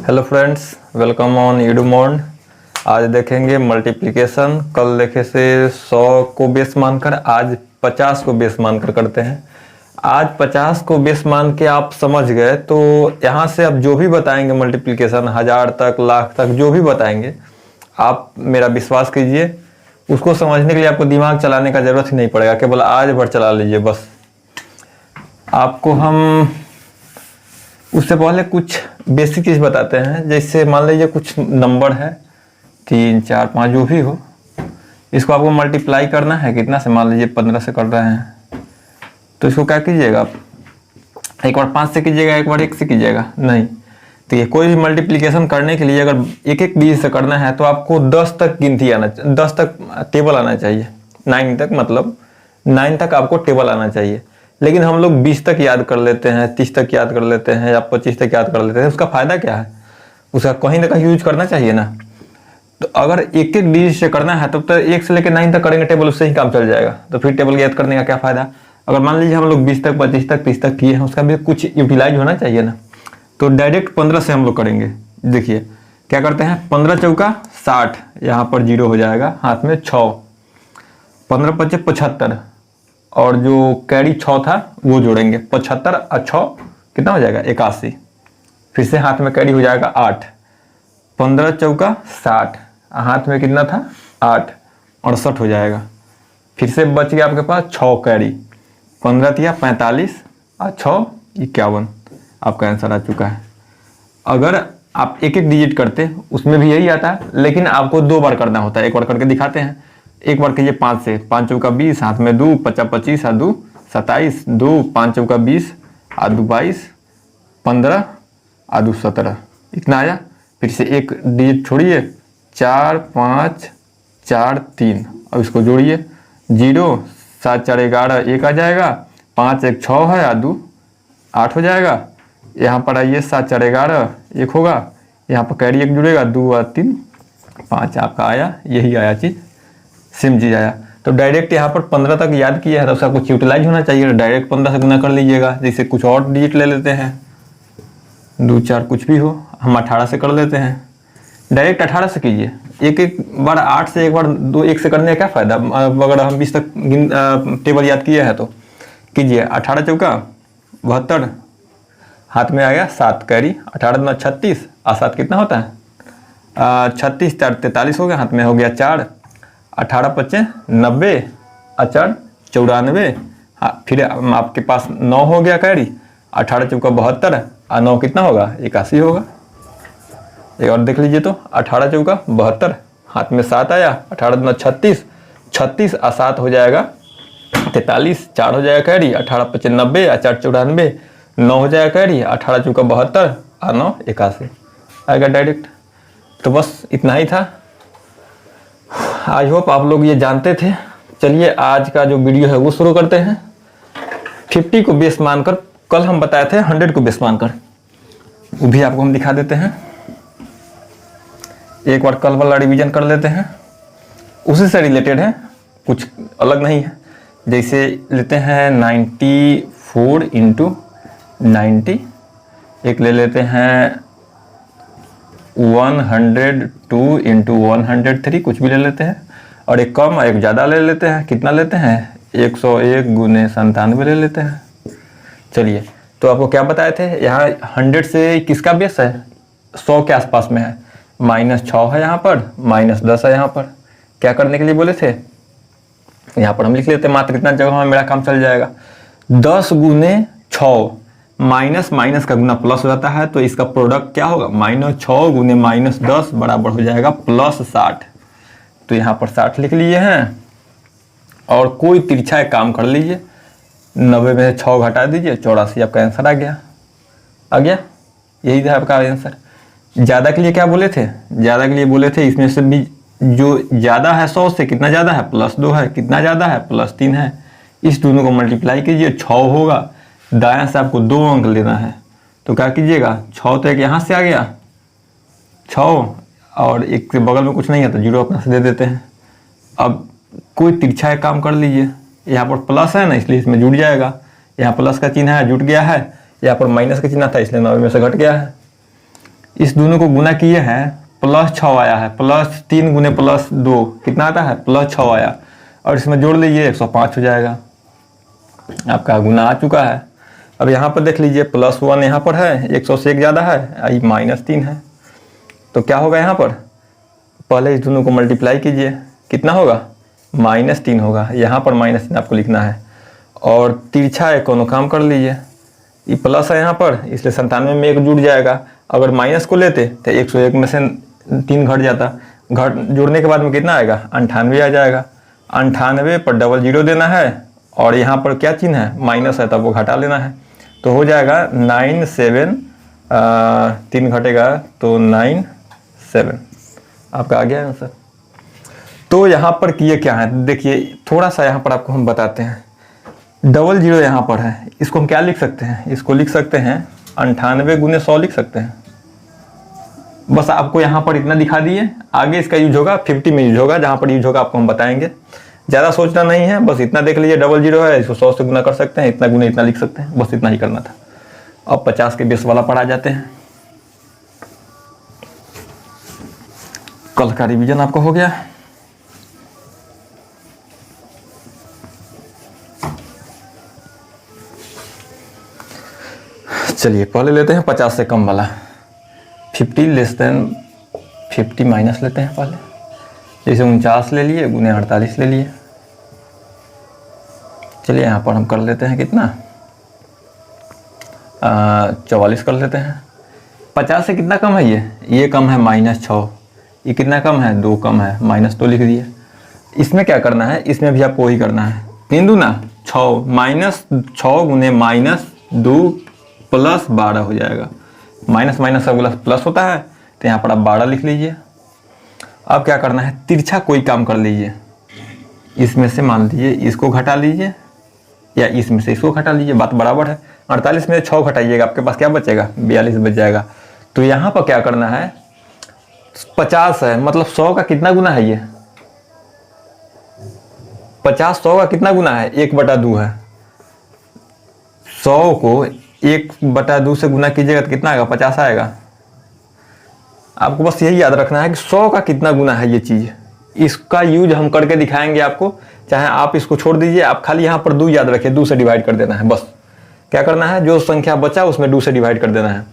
Hello friends, welcome on Edumond. आज देखेंगे multiplication. कल देखे से 100 को बेस मानकर आज 50 को बेस मानकर करते हैं। आज 50 को बेस मान के आप समझ गए तो यहाँ से अब जो भी बताएंगे मल्टीप्लिकेशन 1000 तक, लाख तक, जो भी बताएंगे आप मेरा विश्वास कीजिए, उसको समझने के लिए आपको दिमाग चलाने का ज़रूरत ही नहीं पड़ेगा, केवल आज भर चला लीजिए बस। आपको हम उससे पहले कुछ बेसिक चीज़ बताते हैं। जैसे मान लीजिए कुछ नंबर है 3, 4, 5 जो भी हो, इसको आपको मल्टीप्लाई करना है कितना से, मान लीजिए 15 से कर रहे हैं, तो इसको क्या कीजिएगा आप, एक बार 5 से कीजिएगा, एक बार 1 से कीजिएगा नहीं। तो ये कोई भी मल्टीप्लिकेशन करने के लिए अगर एक एक डिजिट से करना है तो आपको 10 तक गिनती आना, 10 तक टेबल आना चाहिए, 9 तक, मतलब 9 तक आपको टेबल आना चाहिए। लेकिन हम लोग 20 तक याद कर लेते हैं, 30 तक याद कर लेते हैं या 25 तक याद कर लेते हैं। उसका फायदा क्या है? उसका कहीं ना कहीं यूज करना चाहिए ना। तो अगर एक एक डिजिट से करना है तब तो 1 से लेकर 9 तक करेंगे टेबल, उससे ही काम चल जाएगा। तो फिर टेबल याद करने का क्या फायदा? अगर मान लीजिए हम लोग 20 तक, 25 तक, 30 तक किए हैं, उसका भी कुछ यूटिलाइज होना चाहिए ना। तो डायरेक्ट 15 से हम लोग करेंगे। देखिए क्या करते हैं, 15 चौका 60, यहाँ पर 0 हो जाएगा, हाथ में 6, 15 पचे 75, और जो कैरी 6 था वो जोड़ेंगे, 75 और 6 कितना हो जाएगा, 81। फिर से हाथ में कैरी हो जाएगा 8, 15 चौका 60, हाथ में कितना था 8, 68 हो जाएगा। फिर से बच गया आपके पास 6 कैरी, 15 तिया 45 और 6 51, आपका आंसर आ चुका है। अगर आप एक एक डिजिट करते उसमें भी यही आता है, लेकिन आपको 2 बार करना होता है। एक बार करके दिखाते हैं। एक बार कीजिए 5 से, 5 चौका 20, हाथ में 2, 50 25 और 2 27, 2 5 चौका 20 और 2 22, 15 और 2 17, इतना आया। फिर से एक डिजिट छोड़िए, 4 5 4 3, और इसको जोड़िए, 0 7 4 11, 1 आ जाएगा, 5 1 6 है और 2 8 हो जाएगा। यहाँ पर आइए, 7 4 11, 1 होगा, यहाँ पर कैरी 1 जुड़ेगा, 2 और 3 5, आपका आया, यही आया चीज़, सेम चीज़ आया। तो डायरेक्ट यहाँ पर 15 तक याद किया है तो उसका कुछ यूटिलाइज होना चाहिए, डायरेक्ट 15 से गुना कर लीजिएगा। जैसे कुछ और डिजिट ले लेते हैं, 2 4 कुछ भी हो, हम 18 से कर लेते हैं। डायरेक्ट 18 से कीजिए, एक एक बार 8 से, एक बार 2 1 से करने का क्या फ़ायदा? अगर हम 20 तक टेबल याद किया है तो कीजिए। 18 चौका 72, हाथ में आ गया 7 कैरी, 18 दूना 36 और 7 कितना होता है, 36 4 43 हो गया, हाथ में हो गया 4, 18 पच्चे 90 और 4 94, फिर आपके पास 9 हो गया कैरी, 18 चौका 72 और 9 कितना होगा, 81 होगा। एक और देख लीजिए तो, 18 चौका 72, हाथ में 7 आया, 18 दूना 36, 36 और 7 हो जाएगा 43, 4 हो जाएगा कैरी, 18 पच्चे 90 और 4 94, 9 हो जाएगा कैरी, 18 चौका 72 और 9 81 आएगा डायरेक्ट। तो बस इतना ही था। आई होप आप लोग ये जानते थे। चलिए आज का जो वीडियो है वो शुरू करते हैं। 50 को बेस मानकर, कल हम बताए थे 100 को बेस मानकर, वो भी आपको हम दिखा देते हैं। एक बार कल वाला रिवीजन कर लेते हैं, उसी से रिलेटेड है, कुछ अलग नहीं है। जैसे लेते हैं 94 इंटू 90, एक ले लेते हैं 102 इंटू 103, कुछ भी ले लेते हैं, और एक कम और एक ज़्यादा ले लेते हैं। कितना लेते हैं, 101 गुने 97 ले लेते हैं। चलिए, तो आपको क्या बताए थे, यहाँ 100 से किसका बेस है, 100 के आसपास में है, -6 है यहाँ पर, -10 है यहाँ पर। क्या करने के लिए बोले थे, यहाँ पर हम लिख लेते हैं, मात्र इतना जगह में मेरा काम चल जाएगा। 10 गुने 6, माइनस माइनस का गुना प्लस हो जाता है, तो इसका प्रोडक्ट क्या होगा, -6 गुने -10 बराबर हो जाएगा +60। तो यहाँ पर 60 लिख लिए हैं, और कोई तिरछा एक काम कर लीजिए, 90 में से 6 घटा दीजिए, 84 आपका आंसर आ गया। यही था आपका आंसर। ज़्यादा के लिए क्या बोले थे, ज़्यादा के लिए बोले थे इसमें से भी जो ज़्यादा है 100 से, कितना ज़्यादा है, +2 है, कितना ज़्यादा है, +3 है। इस दोनों को मल्टीप्लाई कीजिए, 6 होगा, दायां से आपको 2 अंक लेना है। तो क्या कीजिएगा, 6 तो एक यहाँ से आ गया 6, और एक के बगल में कुछ नहीं है तो 0 अपना से दे देते हैं। अब कोई तिरछा एक काम कर लीजिए, यहाँ पर प्लस है ना इसलिए इसमें जुड़ जाएगा, यहाँ प्लस का चिन्ह है जुट गया है, यहाँ पर माइनस का चिन्ह था इसलिए 90 में से घट गया है। इस दोनों को गुना किए हैं, +6 आया है, +3 गुने +2 कितना आता है, +6 आया, और इसमें जोड़ लीजिए 105 हो जाएगा। आपका गुना आ चुका है। अब यहाँ पर देख लीजिए +1 यहाँ पर है, 100 से 1 ज़्यादा है, -3 है, तो क्या होगा यहाँ पर, पहले इस दोनों को मल्टीप्लाई कीजिए, कितना होगा, -3 होगा, यहाँ पर -3 आपको लिखना है, और तिरछा एक कोनो काम कर लीजिए, ये प्लस है यहाँ पर, इसलिए 97 में 1 जुड़ जाएगा। अगर माइनस को लेते तो 101 में से 3 घट जाता, घट जुड़ने के बाद में कितना आएगा, 98 आ जाएगा। 98 पर डबल जीरो देना है, और यहाँ पर क्या चिन्ह है, माइनस है, तब वो घटा लेना है, तो हो जाएगा 97, 3 घटेगा तो 97, आपका आ गया आंसर। तो यहाँ पर किए क्या है, देखिए थोड़ा सा यहाँ पर आपको हम बताते हैं। डबल जीरो यहाँ पर है, इसको हम क्या लिख सकते हैं, इसको लिख सकते हैं 98 गुने 100 लिख सकते हैं। बस आपको यहाँ पर इतना दिखा दिए, आगे इसका यूज होगा 50 में यूज होगा, जहाँ पर यूज होगा आपको हम बताएंगे। ज़्यादा सोचना नहीं है, बस इतना देख लीजिए, डबल जीरो है, इसको 100 से गुना कर सकते हैं, इतना गुना इतना लिख सकते हैं, बस इतना ही करना था। अब 50 के बेस वाला पर आ जाते हैं। कल का रिवीजन आपको हो गया। चलिए पहले लेते हैं 50 से कम वाला, 50 लेस देन 50 माइनस लेते हैं पहले, जैसे 49 ले लिए, गुने 48 ले लिए। चलिए यहाँ पर हम कर लेते हैं कितना, 44 कर लेते हैं। 50 से कितना कम है, ये कम है -6, ये कितना कम है, 2 कम है, -2 लिख दिए। इसमें क्या करना है, इसमें भी आपको वही करना है, 3 दूना 6, -6 गुने -2 + 12 हो जाएगा। माइनस माइनस का प्लस होता है, तो यहाँ पर आप 12 लिख लीजिए। अब क्या करना है, तिरछा कोई काम कर लीजिए, इसमें से मान लीजिए इसको घटा लीजिए, या इसमें से इसको घटा लीजिए, बात बराबर है। 48 में 6 घटाइएगा, आपके पास क्या बचेगा, 42 बच जाएगा। तो यहाँ पर क्या करना है, 50 है, मतलब 100 का कितना गुना है, ये 50 100 का कितना गुना है, 1/2 है। 100 को 1/2 से गुना कीजिएगा तो कितना आएगा, 50 आएगा। आपको बस यही याद रखना है कि 100 का कितना गुना है ये चीज़, इसका यूज हम करके दिखाएंगे आपको। चाहे आप इसको छोड़ दीजिए, आप खाली यहाँ पर 2 याद रखिए, 2 से डिवाइड कर देना है। बस क्या करना है, जो संख्या बचा उसमें 2 से डिवाइड कर देना है।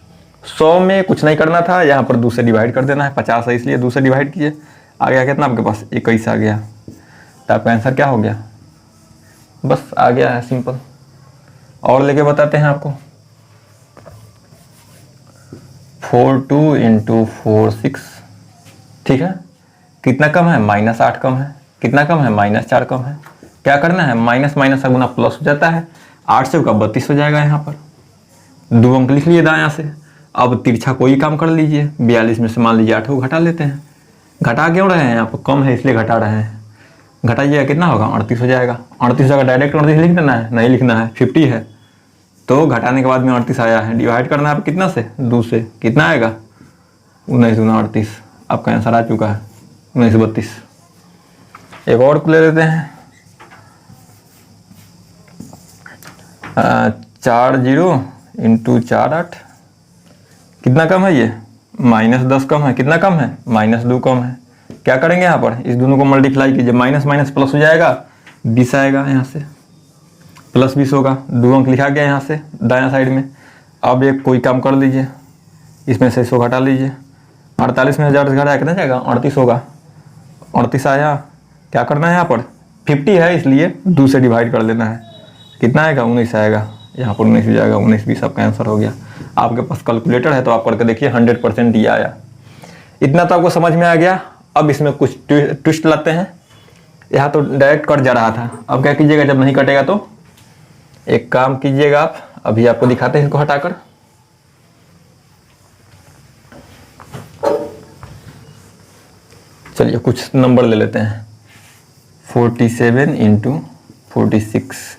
100 में कुछ नहीं करना था, यहाँ पर 2 से डिवाइड कर देना है। 50 है इसलिए 2 से डिवाइड कीजिए, आ गया कितना आपके पास, 21 आ गया। तो आपका आंसर क्या हो गया, बस आ गया है, सिंपल। और लेके बताते हैं आपको, 42 × 4 6, ठीक है। कितना कम है, -8 कम है, कितना कम है, -4 कम है। क्या करना है, माइनस माइनस का गुना प्लस हो जाता है, 8 से का 32 हो जाएगा। यहाँ पर 2 अंक लिख लिए दायां से। अब तिरछा कोई काम कर लीजिए, 42 में से मान लीजिए 8 को घटा लेते हैं। घटा क्यों रहे हैं, यहाँ पर कम है इसलिए घटा रहे हैं। घटाइएगा कितना होगा, 38 हो जाएगा। 38 जगह डायरेक्ट 38 लिख देना है, नहीं लिखना है, 50 है तो घटाने के बाद में 38 आया है, डिवाइड करना है आप कितना से, 2 से, कितना आएगा, 19 × 38, आपका आंसर आ चुका है 1932। एक और ले लेते हैं, 40 × 4 8, कितना कम है ये, -10 कम है, कितना कम है, -2 कम है। क्या करेंगे यहाँ पर, इस दोनों को मल्टीप्लाई कीजिए, माइनस माइनस प्लस हो जाएगा, 20 आएगा, यहाँ से +20 होगा। 2 अंक लिखा गया यहाँ से दायां साइड में। अब एक कोई काम कर लीजिए, इसमें से इसको घटा लीजिए। 48 में 1000 से घटाया कितना जाएगा, 38 होगा। 38 आया, क्या करना है यहाँ पर, 50 है इसलिए 2 से डिवाइड कर लेना है, कितना आएगा, 19 आएगा। यहाँ पर 19 हो जाएगा, 19 20 आपका आंसर हो गया। आपके पास कैलकुलेटर है तो आप करके देखिए, 100% ये आया। इतना तो आपको समझ में आ गया। अब इसमें कुछ ट्विस्ट लाते हैं। यहाँ तो डायरेक्ट कट जा रहा था, अब क्या कीजिएगा, जब नहीं कटेगा तो एक काम कीजिएगा आप, अभी आपको दिखाते हैं इसको हटाकर। चलिए कुछ नंबर ले लेते हैं, 47 × 46।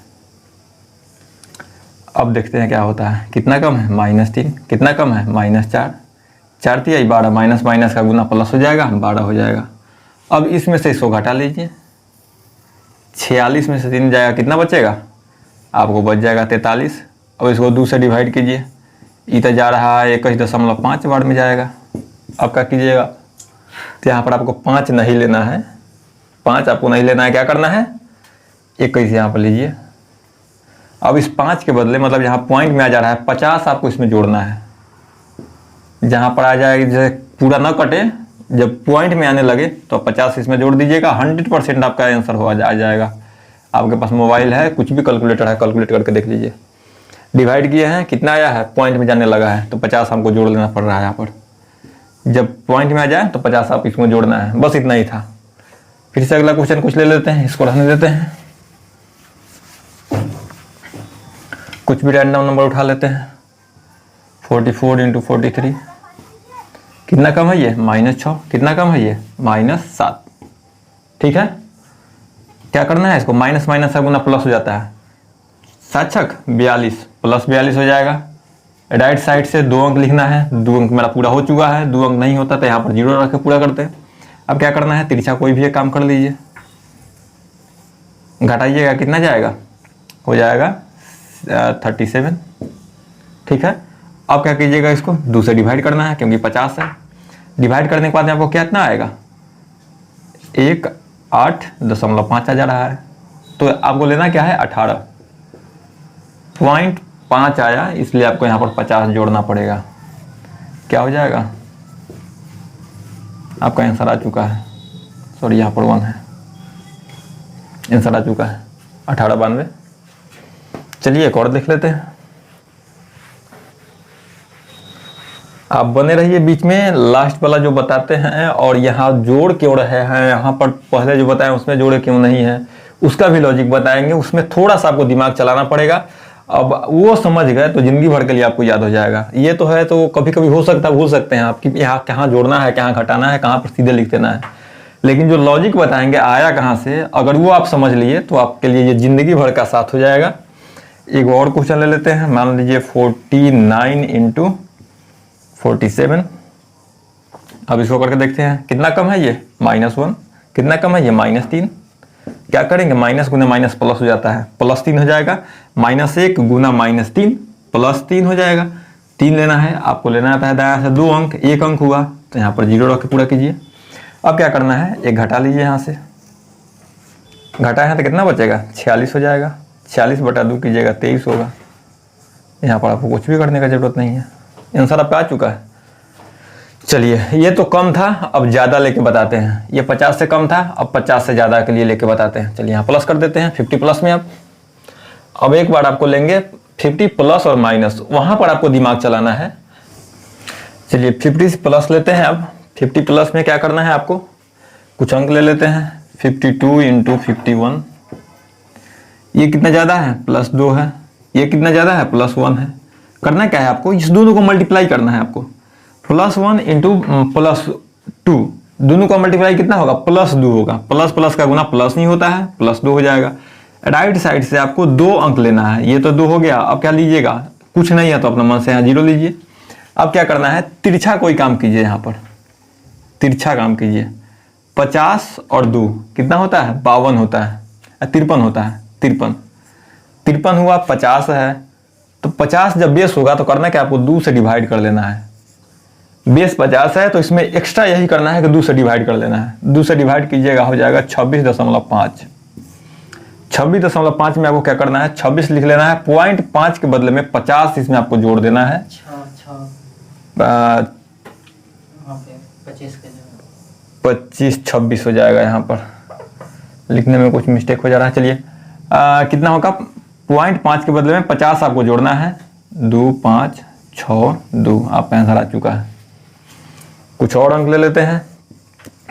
अब देखते हैं क्या होता है, कितना कम है, -3, कितना कम है, -4, 4 3 12, माइनस माइनस का गुना प्लस हो जाएगा, 12 हो जाएगा। अब इसमें से इसको घटा लीजिए, 46 में से 3 जाएगा, कितना बचेगा, आपको बच जाएगा 43। अब इसको 2 से डिवाइड कीजिए, इधर जा रहा है 21.5 वाट में जाएगा। अब क्या कीजिएगा, तो यहाँ पर आपको 5 नहीं लेना है, 5 आपको नहीं लेना है, क्या करना है 21 यहाँ पर लीजिए। अब इस 5 के बदले मतलब यहाँ पॉइंट में आ जा रहा है 50 आपको इसमें जोड़ना है। जहाँ पर आ जाएगी, जैसे पूरा ना कटे, जब पॉइंट में आने लगे तो 50 इसमें जोड़ दीजिएगा। 100% आपका आंसर आ जाएगा। आपके पास मोबाइल है, कुछ भी कैलकुलेटर है, कैलकुलेट करके देख लीजिए। डिवाइड किए हैं, कितना आया है, पॉइंट में जाने लगा है तो 50 हमको जोड़ लेना पड़ रहा है यहाँ पर। जब पॉइंट में आ जाए तो 50 आप इसमें जोड़ना है। बस इतना ही था। फिर से अगला क्वेश्चन कुछ ले लेते हैं, इसको रहने देते हैं। कुछ भी रैंडम नंबर उठा लेते हैं। 44 × 43 कितना कम है ये, -6। कितना कम है ये, -7। ठीक है, क्या करना है इसको, माइनस माइनस है गुना प्लस हो जाता है। 7 छक 42 प्लस 42 हो जाएगा। राइट साइड से 2 अंक लिखना है। 2 अंक मेरा पूरा हो चुका है। 2 अंक नहीं होता तो यहाँ पर 0 रख के पूरा करते हैं। अब क्या करना है, तिरछा कोई भी एक काम कर लीजिए, घटाइएगा, कितना जाएगा, हो जाएगा 37। ठीक है, अब क्या कीजिएगा, इसको 2 से डिवाइड करना है क्योंकि 50 है। डिवाइड करने के बाद आपको कितना आएगा, 18.5 आ जा रहा है। तो आपको लेना क्या है, 18.5 आया, इसलिए आपको यहाँ पर 50 जोड़ना पड़ेगा। क्या हो जाएगा, आपका आंसर आ चुका है। सॉरी, यहाँ पर 1 है, आंसर आ चुका है 1892। चलिए एक और देख लेते हैं। आप बने रहिए बीच में, लास्ट वाला जो बताते हैं और यहाँ जोड़ क्यों रहे हैं, यहाँ पर पहले जो बताया उसमें जोड़े क्यों नहीं है, उसका भी लॉजिक बताएंगे। उसमें थोड़ा सा आपको दिमाग चलाना पड़ेगा। अब वो समझ गए तो जिंदगी भर के लिए आपको याद हो जाएगा। ये तो है, तो कभी कभी हो सकता है भूल सकते हैं आपकी, यहाँ कहाँ जोड़ना है, कहाँ घटाना है, कहाँ पर सीधे लिख देना है। लेकिन जो लॉजिक बताएंगे आया कहाँ से, अगर वो आप समझ लिए तो आपके लिए ये जिंदगी भर का साथ हो जाएगा। एक और क्वेश्चन ले लेते हैं। मान लीजिए 49 × 47। अब इसको करके देखते हैं कितना कम है ये, -1। कितना कम है ये, -3। क्या करेंगे, माइनस गुना माइनस प्लस हो जाता है, +3 हो जाएगा। -1 गुना -3 +3 हो जाएगा। 3 लेना है आपको, लेना है दायां से 2 अंक, 1 अंक हुआ तो यहाँ पर 0 रख के पूरा कीजिए। अब क्या करना है, एक घटा लीजिए, यहाँ से घटा है तो कितना बचेगा, 46 हो जाएगा। 46/2 कीजिएगा, 23 होगा। यहाँ पर आपको कुछ भी करने का जरूरत नहीं है, आंसर आपका आ चुका है। चलिए, ये तो कम था, अब ज़्यादा लेके बताते हैं। ये 50 से कम था, अब 50 से ज़्यादा के लिए लेके बताते हैं। चलिए यहाँ प्लस कर देते हैं, 50 प्लस में। अब एक बार आपको लेंगे 50 प्लस और माइनस, वहाँ पर आपको दिमाग चलाना है। चलिए 50 प्लस लेते हैं। अब 50 प्लस में क्या करना है आपको, कुछ अंक ले लेते हैं। 52 × 51, ये कितना ज़्यादा है, +2 है। ये कितना ज़्यादा है, +1 है। करना क्या है आपको, इस दोनों को मल्टीप्लाई करना है आपको। +1 × +2, दोनों का मल्टीप्लाई कितना होगा, +2 होगा। प्लस का गुना प्लस नहीं होता है, +2 हो जाएगा। राइट साइड से आपको 2 अंक लेना है, ये तो 2 हो गया। अब क्या लीजिएगा, कुछ नहीं है तो अपना मन से यहाँ 0 लीजिए। अब क्या करना है, तिरछा कोई काम कीजिए, यहाँ पर तिरछा काम कीजिए। 50 और 2 कितना होता है, 52 होता है, 53 होता है। 53 हुआ, 50 है तो 50 जब बेस होगा तो करना क्या, आपको 2 से डिवाइड कर लेना है। बेस 50 है तो इसमें एक्स्ट्रा यही करना है कि 2 से डिवाइड कर लेना है। 2 से डिवाइड कीजिएगा, हो जाएगा 26.5। 26.5 में आपको क्या करना है, 26 लिख लेना है। 0.5 के बदले में 50 इसमें आपको जोड़ देना है। 25 26 हो जाएगा। यहाँ पर लिखने में कुछ मिस्टेक हो जा रहा है। चलिए कितना होगा, 0.5 के बदले में 50 आपको जोड़ना है। 2 5 6 2, आपका आंसर आ चुका है। कुछ और अंक ले लेते हैं।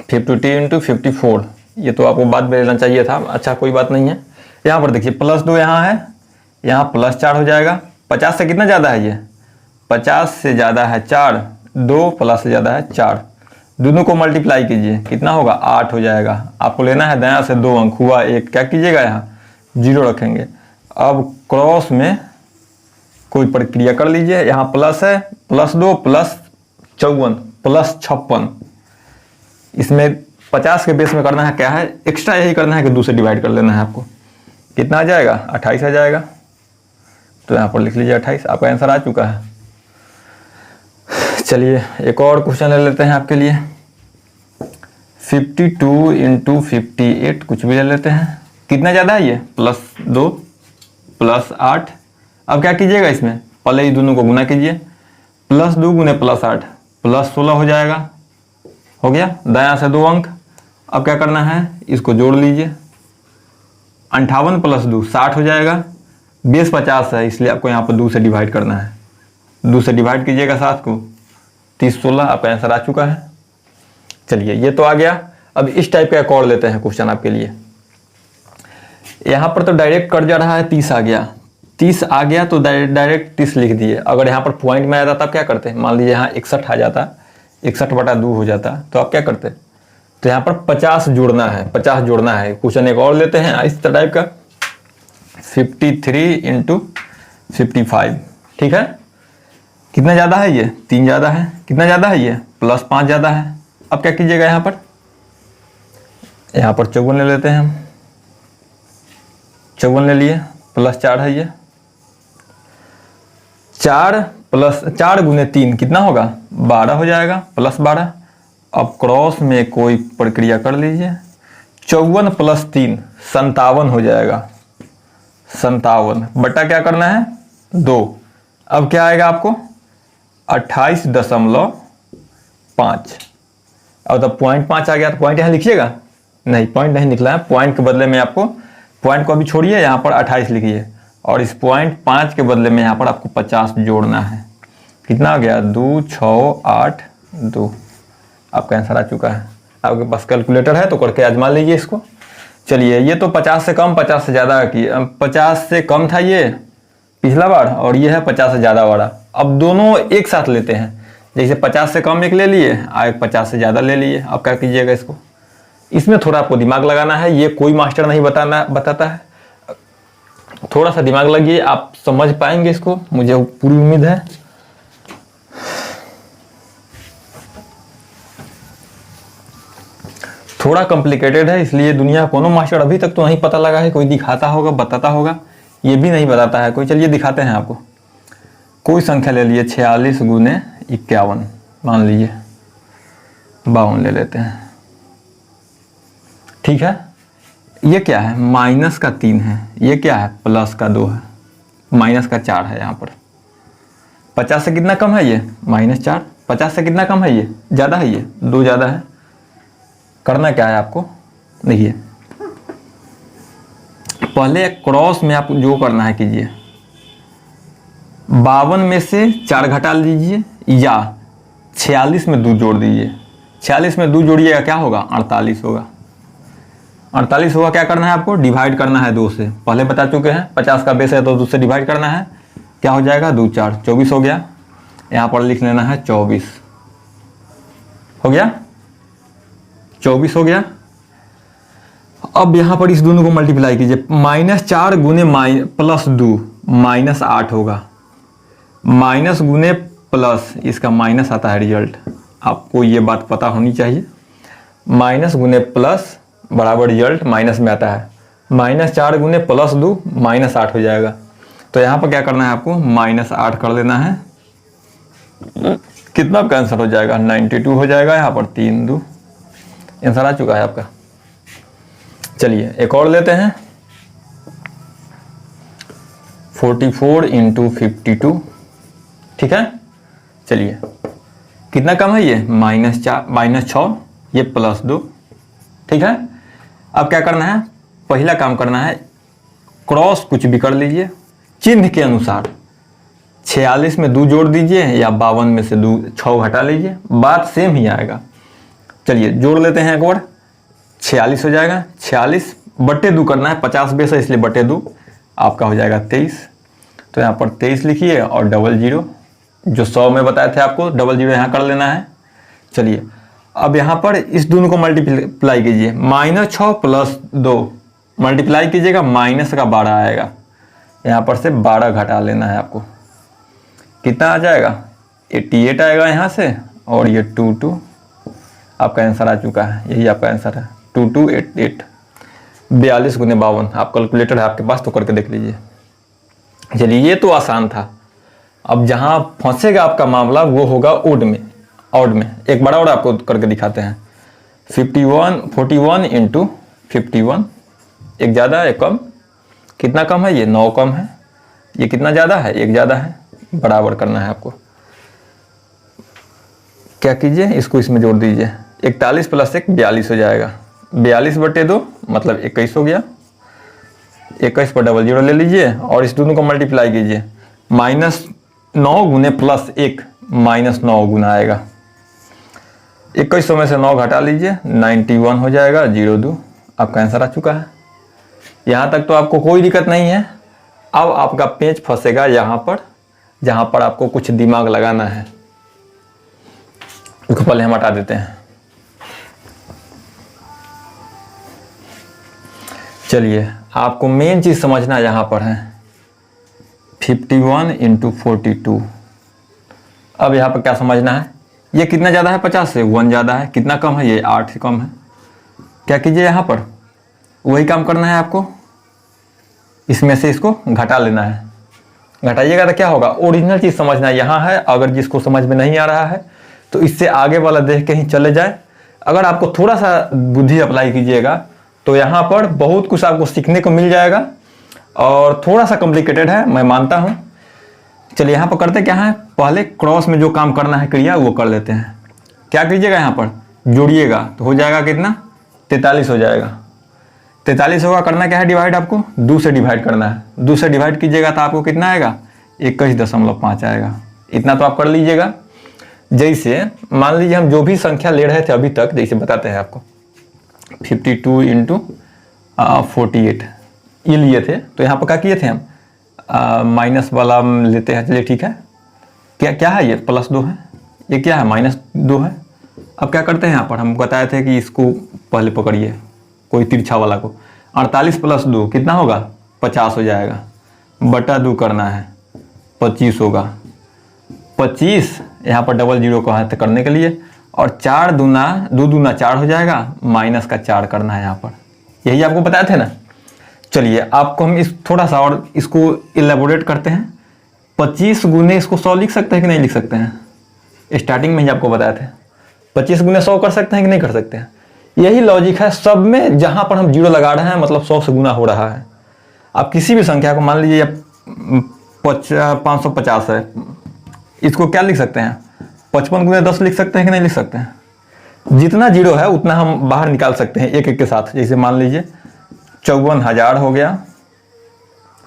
52 × 54, ये तो आपको बाद में लेना चाहिए था। अच्छा कोई बात नहीं है। यहाँ पर देखिए +2 यहाँ है, यहाँ +4 हो जाएगा। 50 से कितना ज़्यादा है ये, 50 से ज़्यादा है 4, 2 प्लस से ज़्यादा है 4। दोनों को मल्टीप्लाई कीजिए, कितना होगा, 8 हो जाएगा। आपको लेना है दायां से 2 अंक, हुआ 1। क्या कीजिएगा, यहाँ 0 रखेंगे। अब क्रॉस में कोई प्रक्रिया कर लीजिए। यहाँ प्लस है, +2 +54 +56। इसमें 50 के बेस में करना है क्या है, एक्स्ट्रा यही करना है कि 2 से डिवाइड कर लेना है आपको। कितना आ जाएगा, 28 आ जाएगा। तो यहाँ पर लिख लीजिए 28, आपका आंसर आ चुका है। चलिए एक और क्वेश्चन ले लेते हैं आपके लिए। 52 इंटू 58 कुछ भी ले लेते हैं। कितना ज़्यादा है ये? +2 +8। अब क्या कीजिएगा, इसमें पहले ही दोनों को गुना कीजिए। +2 गुने +8 +16 हो जाएगा। हो गया, दायां से 2 अंक। अब क्या करना है, इसको जोड़ लीजिए। 58 + 2 60 हो जाएगा। बेस 50 है, इसलिए आपको यहाँ पर 2 से डिवाइड करना है। 2 से डिवाइड कीजिएगा 7 को, 30 16 आपका आंसर आ चुका है। चलिए ये तो आ गया। अब इस टाइप का एक और लेते हैं क्वेश्चन आपके लिए। यहाँ पर तो डायरेक्ट कट जा रहा है, 30 आ गया। 30 आ गया तो डायरेक्ट 30 लिख दिए। अगर यहाँ पर पॉइंट में आ जाता तब क्या करते हैं? मान लीजिए यहाँ 61 आ जाता, 61/2 हो जाता, तो आप क्या करते? तो यहाँ पर 50 जोड़ना है, 50 जोड़ना है। क्वेश्चन एक और लेते हैं इस टाइप का। 53 इंटू 55, ठीक है। कितना ज़्यादा है ये? 3 ज़्यादा है। कितना ज़्यादा है ये? +5 ज़्यादा है। अब क्या कीजिएगा, यहाँ पर 54 ले लेते हैं हम। 54 ले लिए, +4 है ये। 4 गुने 3 कितना होगा? 12 हो जाएगा, +12। अब क्रॉस में कोई प्रक्रिया कर लीजिए। 54 + 3 57 हो जाएगा। 57 बटा क्या करना है? 2। अब क्या आएगा आपको? 28.5। अब तब पॉइंट 5 आ गया, तो पॉइंट यहाँ लिखिएगा। नहीं, पॉइंट नहीं निकला है। पॉइंट के बदले में आपको, पॉइंट को अभी छोड़िए, यहाँ पर 28 लिखिए और इस पॉइंट 5 के बदले में यहाँ पर आपको 50 जोड़ना है। कितना आ गया? 2 6 8 2। आपका आंसर आ चुका है। आपके पास कैलकुलेटर है तो करके आजमा लीजिए इसको। चलिए ये तो 50 से कम 50 से ज़्यादा की, 50 से कम था ये पिछला बार और ये है 50 से ज़्यादा वाला। अब दोनों एक साथ लेते हैं। जैसे 50 से कम एक ले लिए और एक 50 से ज़्यादा ले लिए। अब क्या कीजिएगा, इसको, इसमें थोड़ा आपको दिमाग लगाना है। ये कोई मास्टर नहीं बताता है। थोड़ा सा दिमाग लगिए, आप समझ पाएंगे इसको, मुझे पूरी उम्मीद है। थोड़ा कॉम्प्लिकेटेड है, इसलिए दुनिया कोनो मास्टर अभी तक तो नहीं पता लगा है। कोई दिखाता होगा, बताता होगा, ये भी नहीं बताता है कोई। चलिए दिखाते हैं आपको। कोई संख्या ले लिए 46 गुने 51, मान लीजिए 52 ले लेते हैं, ठीक है। ये क्या है? -3 है। ये क्या है? +2 है। -4 है यहाँ पर। 50 से कितना कम है ये? -4। 50 से कितना कम है ये? ज़्यादा है ये? 2 ज़्यादा है। करना क्या है आपको? देखिए, पहले क्रॉस में आप जो करना है कीजिए। 52 में से 4 घटा लीजिए या 46 में 2 जोड़ दीजिए। 46 में 2 जोड़िएगा, क्या होगा? 48 होगा। 48 होगा। क्या करना है आपको? डिवाइड करना है 2 से। पहले बता चुके हैं, 50 का बेस है तो 2 से डिवाइड करना है। क्या हो जाएगा? 2 4 24 हो गया। यहाँ पर लिख लेना है 24 हो गया। 24 हो गया। अब यहाँ पर इस दोनों को मल्टीप्लाई कीजिए। -4 गुने +2 -8 होगा। माइनस गुने प्लस, इसका माइनस आता है रिजल्ट। आपको ये बात पता होनी चाहिए। माइनस गुने प्लस बराबर रिजल्ट माइनस में आता है। -4 गुने +2 -8 हो जाएगा। तो यहाँ पर क्या करना है आपको? -8 कर लेना है। कितना कैंसिल हो जाएगा? 92 हो जाएगा। यहाँ पर 3 2 आंसर आ चुका है आपका। चलिए एक और लेते हैं। 44 इंटू 52, ठीक है। चलिए कितना कम है ये? -6, ये +2, ठीक है। अब क्या करना है? पहला काम करना है, क्रॉस कुछ भी कर लीजिए चिन्ह के अनुसार। 46 में 2 जोड़ दीजिए या 52 में से 6 घटा लीजिए, बात सेम ही आएगा। चलिए जोड़ लेते हैं एक बार। 46 हो जाएगा। 46/2 करना है, 50 बेस है इसलिए /2 आपका हो जाएगा 23। तो यहाँ पर 23 लिखिए और 00 जो 100 में बताए थे आपको, 00 यहाँ कर लेना है। चलिए अब यहाँ पर इस दोनों को मल्टीप्लाई कीजिए। -6 + 2 मल्टीप्लाई कीजिएगा, माइनस का 12 आएगा। यहाँ पर से 12 घटा लेना है आपको। कितना आ जाएगा? 88 आएगा यहाँ से और ये 22 आपका आंसर आ चुका है। यही आपका आंसर है 2288। 42 गुने 52। आप कैलकुलेटर है आपके पास तो करके देख लीजिए। चलिए ये तो आसान था। अब जहाँ फंसेगा आपका मामला वो होगा ओड में। एक बड़ा और आपको करके दिखाते हैं। 41 इंटू 51, एक ज़्यादा है एक कम, कितना कम है ये 9 कम है, ये कितना ज़्यादा है एक ज़्यादा है, बराबर करना है आपको। क्या कीजिए, इसको इसमें जोड़ दीजिए, 41 + 1 42 हो जाएगा, 42/2 मतलब 21 हो गया। 21 पर डबल जीरो ले लीजिए और इस दोनों को मल्टीप्लाई कीजिए, -9 गुने +1 -9 गुना आएगा। 2100 में से 9 घटा लीजिए, 91 हो जाएगा, 02 आपका आंसर आ चुका है। यहाँ तक तो आपको कोई दिक्कत नहीं है। अब आपका पेंच फंसेगा यहाँ पर, जहाँ पर आपको कुछ दिमाग लगाना है, उसको पहले हम हटा देते हैं। चलिए, आपको मेन चीज समझना यहाँ पर है 51 इंटू 42। अब यहाँ पर क्या समझना है, ये कितना ज़्यादा है 50 से, 1 ज़्यादा है, कितना कम है ये 8 से कम है। क्या कीजिए, यहाँ पर वही काम करना है आपको, इसमें से इसको घटा लेना है। घटाइएगा तो क्या होगा, ओरिजिनल चीज़ समझना यहाँ है। अगर जिसको समझ में नहीं आ रहा है तो इससे आगे वाला देख के ही चले जाए। अगर आपको थोड़ा सा बुद्धि अप्लाई कीजिएगा तो यहाँ पर बहुत कुछ आपको सीखने को मिल जाएगा, और थोड़ा सा कॉम्प्लिकेटेड है मैं मानता हूँ। चलिए, यहाँ पर करते क्या है, पहले क्रॉस में जो काम करना है क्रिया वो कर लेते हैं। क्या कीजिएगा, यहाँ पर जोड़िएगा तो हो जाएगा कितना, 43 हो जाएगा। 43 होगा, करना क्या है, डिवाइड आपको 2 से डिवाइड करना है। 2 से डिवाइड कीजिएगा तो आपको कितना आएगा, 21.5 आएगा। इतना तो आप कर लीजिएगा। जैसे मान लीजिए हम जो भी संख्या ले रहे थे अभी तक, जैसे बताते हैं आपको, 52 इंटू 48 ये लिए थे, तो यहाँ पर क्या किए थे हम, माइनस वाला लेते हैं। चलिए ठीक है, क्या क्या है ये, +2 है, ये क्या है -2 है। अब क्या करते हैं, यहाँ पर हम बताए थे कि इसको पहले पकड़िए कोई तिरछा वाला को, 48 + 2 कितना होगा, 50 हो जाएगा, बटा 2 करना है, 25 होगा। 25 यहाँ पर डबल जीरो को हाथ करने के लिए, और 4 दूना 2 दूना 4 हो जाएगा, -4 करना है यहाँ पर, यही आपको बताए थे ना। चलिए, आपको हम इस थोड़ा सा और इसको इलेबोरेट करते हैं। 25 गुने इसको 100 लिख सकते हैं कि नहीं लिख सकते हैं, स्टार्टिंग में ही आपको बताए थे। 25 गुने 100 कर सकते हैं कि नहीं कर सकते हैं। यही लॉजिक है सब में, जहाँ पर हम जीरो लगा रहे हैं मतलब 100 से गुना हो रहा है। आप किसी भी संख्या को मान लीजिए 550 है, इसको क्या लिख सकते हैं, 55 गुने 10 लिख सकते हैं कि नहीं लिख सकते हैं। जितना जीरो है उतना हम बाहर निकाल सकते हैं एक एक के साथ। जैसे मान लीजिए 54,000 हो गया,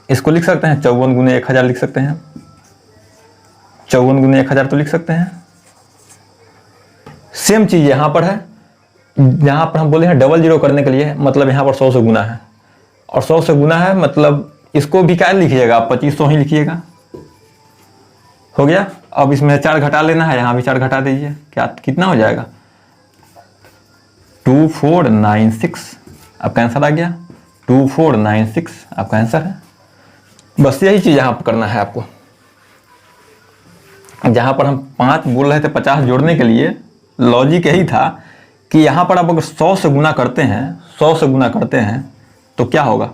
इसको लिख सकते हैं 54 गुने 1000 लिख सकते हैं, 54 गुने 1000 तो लिख सकते हैं। सेम चीज यहाँ पर है, यहाँ पर हम बोले हैं डबल जीरो करने के लिए, मतलब यहाँ पर 100 से गुना है, और 100 से गुना है मतलब इसको भी क्या लिखिएगा, 2500 ही लिखिएगा। हो गया। अब इसमें 4 घटा लेना है, यहाँ भी 4 घटा दीजिए, क्या कितना हो जाएगा, 2496 आपका आंसर आ गया। 2496 आपका आंसर है। बस यही चीज यहाँ पर करना है आपको। जहाँ पर हम 5 बोल रहे थे 50 जोड़ने के लिए, लॉजिक यही था कि यहाँ पर आप अगर 100 से गुना करते हैं, 100 से गुना करते हैं तो क्या होगा,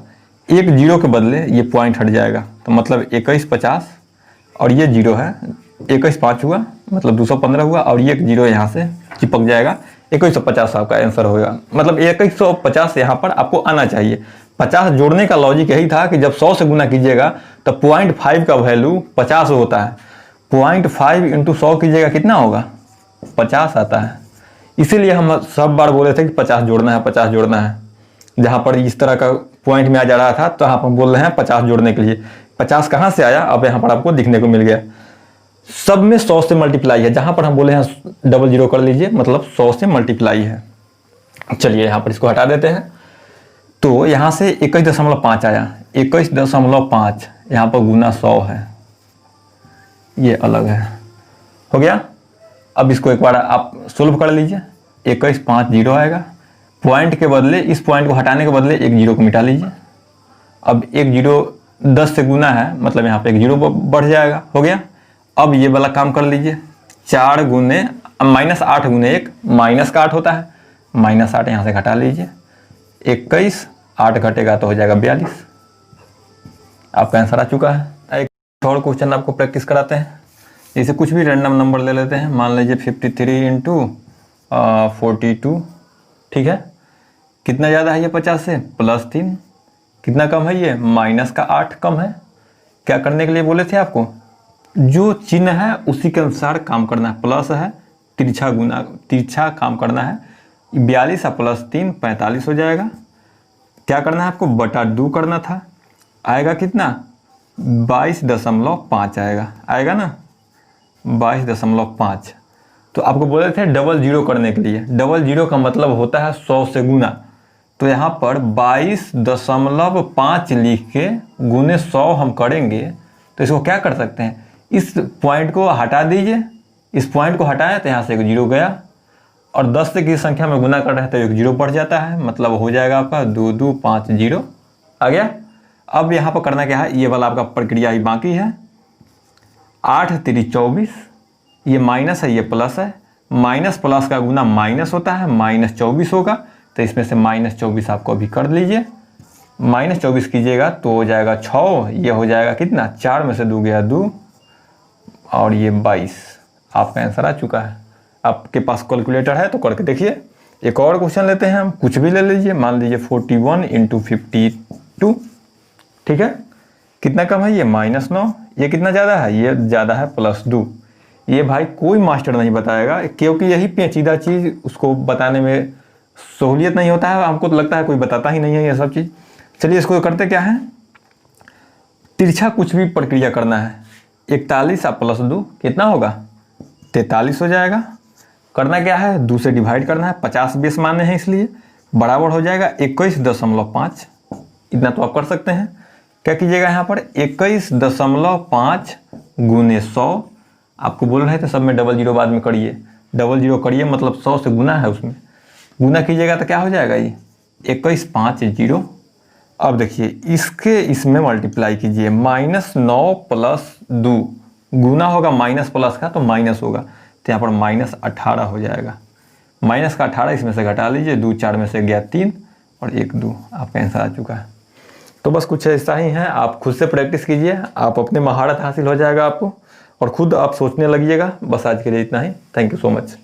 एक जीरो के बदले ये पॉइंट हट जाएगा, तो मतलब 2150, और ये जीरो है 21 हुआ, मतलब 215 हुआ, और ये जीरो यहाँ से चिपक जाएगा, 2150 आपका आंसर होगा। मतलब 2150 यहाँ पर आपको आना चाहिए। 50 जोड़ने का लॉजिक यही था कि जब 100 से गुना कीजिएगा तो 0.5 का वैल्यू 50 होता है। 0.5 इंटू 100 कीजिएगा कितना होगा, 50 आता है। इसीलिए हम सब बार बोले थे कि 50 जोड़ना है, 50 जोड़ना है। जहाँ पर इस तरह का पॉइंट में आ जा रहा था तो यहाँ पर बोल रहे हैं 50 जोड़ने के लिए। 50 कहाँ से आया, अब यहाँ पर आपको दिखने को मिल गया। सब में 100 से मल्टीप्लाई है, जहाँ पर हम बोले हैं डबल जीरो कर लीजिए, मतलब 100 से मल्टीप्लाई है। चलिए यहाँ पर इसको हटा देते हैं, तो यहाँ से 21.5 आया, 21.5 यहाँ पर गुना 100 है, ये अलग है। हो गया। अब इसको एक बार आप सोल्व कर लीजिए, 2150 आएगा। पॉइंट के बदले, इस पॉइंट को हटाने के बदले एक जीरो को मिटा लीजिए। अब एक जीरो 10 से गुना है, मतलब यहाँ पे एक जीरो बढ़ जाएगा। हो गया। अब ये वाला काम कर लीजिए, 4 गुने -8 गुने 1, माइनस का 8 होता है, -8 यहाँ से घटा लीजिए, 21, 8 घटेगा तो हो जाएगा 42। आपका आंसर आ चुका है। और क्वेश्चन आपको प्रैक्टिस कराते हैं। जैसे कुछ भी रैंडम नंबर ले लेते हैं, मान लीजिए 53 इंटू 42, ठीक है। कितना ज़्यादा है ये 50 से? +3। कितना कम है ये? -8 कम है। क्या करने के लिए बोले थे आपको? जो चिन्ह है उसी के अनुसार काम करना है। प्लस है, तिरछा काम करना है। 42 +3 45 हो जाएगा। क्या करना है आपको? बटा 2 करना था। आएगा कितना? 22.5 आएगा ना, 22.5। तो आपको बोले थे डबल जीरो करने के लिए। डबल जीरो का मतलब होता है 100 से गुना। तो यहाँ पर 22.5 लिख के गुने 100 हम करेंगे तो इसको क्या कर सकते हैं? इस पॉइंट को हटा दीजिए। इस पॉइंट को हटाया तो यहाँ से एक जीरो गया, और 10 से की संख्या में गुना कर रहे हैं तो एक जीरो बढ़ जाता है, मतलब हो जाएगा आपका 2 2 5 0 आ गया। अब यहाँ पर करना क्या है? ये वाला आपका प्रक्रिया ही बाकी है। 8 3 24, ये माइनस है, ये प्लस है। माइनस प्लस का गुना माइनस होता है, -24 होगा। तो इसमें से -24 आपको अभी कर लीजिए। -24 कीजिएगा तो हो जाएगा 6। ये हो जाएगा कितना? 4 में से 2 गया 2, और ये 22। आपका आंसर आ चुका है। आपके पास कैलकुलेटर है तो करके देखिए। एक और क्वेश्चन लेते हैं हम, कुछ भी ले लीजिए। मान लीजिए 41 इंटू 52, ठीक है। कितना कम है ये? -9। ये कितना ज़्यादा है? ये ज़्यादा है, +2। ये भाई कोई मास्टर नहीं बताएगा, क्योंकि यही पेचीदा चीज़ उसको बताने में सहूलियत नहीं होता है। हमको तो लगता है कोई बताता ही नहीं है ये सब चीज़। चलिए इसको करते क्या है, तिरछा कुछ भी प्रक्रिया करना है। 41 +2 कितना होगा? 43 हो जाएगा। करना क्या है? 2 से डिवाइड करना है। 50 बेस माने हैं इसलिए बराबर हो जाएगा 21.5। इतना तो आप कर सकते हैं। क्या कीजिएगा यहाँ पर? 21.5 गुने 100। आपको बोल रहे थे सब में डबल जीरो बाद में करिए। डबल जीरो करिए मतलब 100 से गुना है, उसमें गुना कीजिएगा तो क्या हो जाएगा? ये 21 5 0। अब देखिए इसके इसमें मल्टीप्लाई कीजिए। -9 + 2 गुना होगा माइनस प्लस का तो माइनस होगा, तो यहाँ पर -18 हो जाएगा। माइनस का 18 इसमें से घटा लीजिए। 2 4 में से गया 3 और 1 2, आपका आंसर आ चुका है। तो बस कुछ ऐसा ही है। आप खुद से प्रैक्टिस कीजिए, आप अपने महारत हासिल हो जाएगा आपको, और खुद आप सोचने लगिएगा। बस आज के लिए इतना ही। Thank you so much.